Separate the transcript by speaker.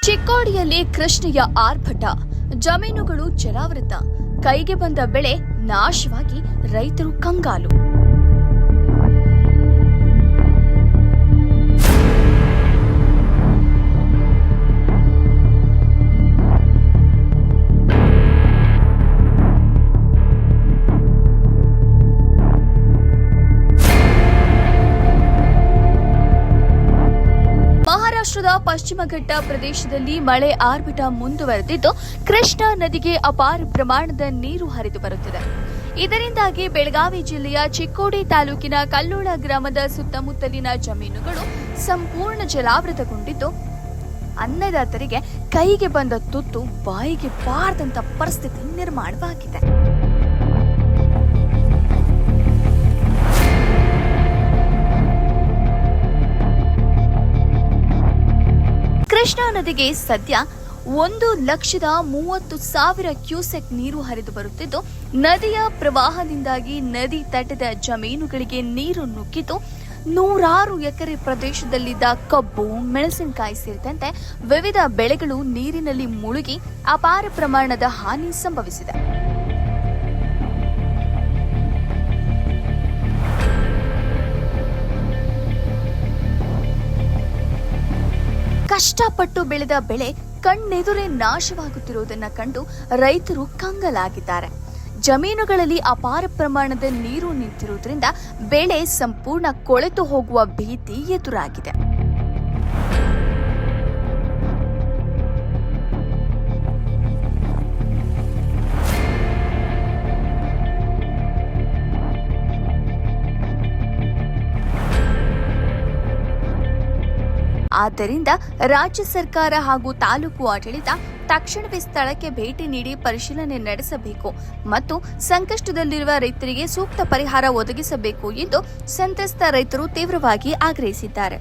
Speaker 1: ಚಿಕ್ಕೋಡಿಯಲ್ಲಿ ಕೃಷ್ಣೆಯ ಆರ್ಭಟ, ಜಮೀನುಗಳು ಜಲಾವೃತ, ಕೈಗೆ ಬಂದ ಬೆಳೆ ನಾಶವಾಗಿ ರೈತರು ಕಂಗಾಲು. ಮಹಾರಾಷ್ಟ್ರದ ಪಶ್ಚಿಮ ಘಟ್ಟ ಪ್ರದೇಶದಲ್ಲಿ ಮಳೆ ಆರ್ಭಟ ಮುಂದುವರೆದಿದ್ದು, ಕೃಷ್ಣಾ ನದಿಗೆ ಅಪಾರ ಪ್ರಮಾಣದ ನೀರು ಹರಿದು ಬರುತ್ತಿದೆ. ಇದರಿಂದಾಗಿ ಬೆಳಗಾವಿ ಜಿಲ್ಲೆಯ ಚಿಕ್ಕೋಡಿ ತಾಲೂಕಿನ ಕಲ್ಲೋಳ ಗ್ರಾಮದ ಸುತ್ತಮುತ್ತಲಿನ ಜಮೀನುಗಳು ಸಂಪೂರ್ಣ ಜಲಾವೃತಗೊಂಡಿದ್ದು, ಅನ್ನದಾತರಿಗೆ ಕೈಗೆ ಬಂದ ತುತ್ತು ಬಾಯಿಗೆ ಬಾರದಂತ ಪರಿಸ್ಥಿತಿ ನಿರ್ಮಾಣವಾಗಿದೆ. ಕೃಷ್ಣಾ ನದಿಗೆ ಸದ್ಯ 1,30,000 ಕ್ಯೂಸೆಕ್ ನೀರು ಹರಿದು ಬರುತ್ತಿದ್ದು, ನದಿಯ ಪ್ರವಾಹದಿಂದಾಗಿ ನದಿ ತಟದ ಜಮೀನುಗಳಿಗೆ ನೀರು ನುಗ್ಗಿದ್ದು, ನೂರಾರು ಎಕರೆ ಪ್ರದೇಶದಲ್ಲಿದ್ದ ಕಬ್ಬು, ಮೆಣಸಿನಕಾಯಿ ಸೇರಿದಂತೆ ವಿವಿಧ ಬೆಳೆಗಳು ನೀರಿನಲ್ಲಿ ಮುಳುಗಿ ಅಪಾರ ಪ್ರಮಾಣದ ಹಾನಿ ಸಂಭವಿಸಿದೆ. ಕಷ್ಟಪಟ್ಟು ಬೆಳೆದ ಬೆಳೆ ಕಣ್ಣೆದುರೇ ನಾಶವಾಗುತ್ತಿರುವುದನ್ನು ಕಂಡು ರೈತರು ಕಂಗಲಾಗಿದ್ದಾರೆ. ಜಮೀನುಗಳಲ್ಲಿ ಅಪಾರ ಪ್ರಮಾಣದ ನೀರು ನಿಂತಿರುವುದರಿಂದ ಬೆಳೆ ಸಂಪೂರ್ಣ ಕೊಳೆತು ಹೋಗುವ ಭೀತಿ ಎದುರಾಗಿದೆ. ಆದ್ದರಿಂದ ರಾಜ್ಯ ಸರ್ಕಾರ ಹಾಗೂ ತಾಲೂಕು ಆಡಳಿತ ತಕ್ಷಣವೇ ಸ್ಥಳಕ್ಕೆ ಭೇಟಿ ನೀಡಿ ಪರಿಶೀಲನೆ ನಡೆಸಬೇಕು ಮತ್ತು ಸಂಕಷ್ಟದಲ್ಲಿರುವ ರೈತರಿಗೆ ಸೂಕ್ತ ಪರಿಹಾರ ಒದಗಿಸಬೇಕು ಎಂದು ಸಂತ್ರಸ್ತ ರೈತರು ತೀವ್ರವಾಗಿ ಆಗ್ರಹಿಸಿದ್ದಾರೆ.